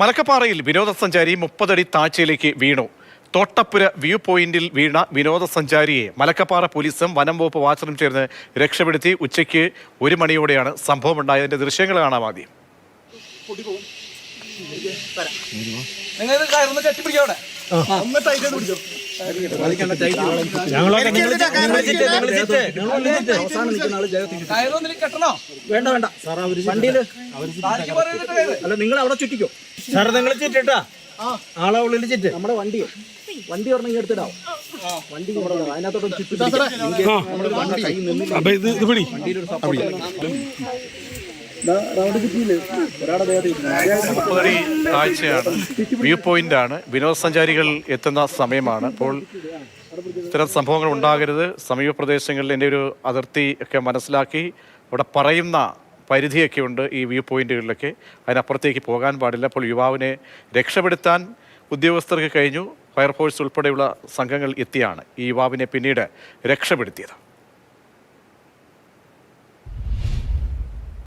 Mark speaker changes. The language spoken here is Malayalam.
Speaker 1: മലക്കപ്പാറയിൽ വിനോദസഞ്ചാരി 30 അടി താഴ്ചയിലേക്ക് വീണു. തോട്ടപ്പുര വ്യൂ പോയിന്റിൽ വീണ വിനോദസഞ്ചാരിയെ മലക്കപ്പാറ പോലീസും വനം വകുപ്പ് വാച്ചറും ചേർന്ന് രക്ഷപ്പെടുത്തി. ഉച്ചയ്ക്ക് 1 മണിയോടെയാണ് സംഭവം ഉണ്ടായതിന്റെ ദൃശ്യങ്ങൾ കാണാം. ആദ്യം
Speaker 2: വേണ്ട വേണ്ട വണ്ടിയില് അല്ല, നിങ്ങൾ അവിടെ ചുറ്റിക്കോ സാർ. നിങ്ങൾ ചുറ്റിട്ടാ ആളെ ഉള്ളിൽ ചുറ്റ്. നമ്മുടെ വണ്ടി പറഞ്ഞ എടുത്തിടാവും. വണ്ടി അതിനകത്തോട്ട്
Speaker 1: താഴ്ചയാണ്, വ്യൂ പോയിന്റ് ആണ്, വിനോദസഞ്ചാരികൾ എത്തുന്ന സമയമാണ്. അപ്പോൾ ഇത്തരം സംഭവങ്ങൾ ഉണ്ടാകരുത്. സമീപ പ്രദേശങ്ങളിൽ എൻ്റെ ഒരു അതിർത്തി ഒക്കെ മനസ്സിലാക്കി അവിടെ പറയുന്ന പരിധിയൊക്കെ ഉണ്ട് ഈ വ്യൂ പോയിന്റുകളിലൊക്കെ. അതിനപ്പുറത്തേക്ക് പോകാൻ പാടില്ല. അപ്പോൾ യുവാവിനെ രക്ഷപ്പെടുത്താൻ ഉദ്യോഗസ്ഥർക്ക് കഴിഞ്ഞു. ഫയർഫോഴ്സ് ഉൾപ്പെടെയുള്ള സംഘങ്ങൾ എത്തിയാണ് ഈ യുവാവിനെ പിന്നീട് രക്ഷപ്പെടുത്തിയത്.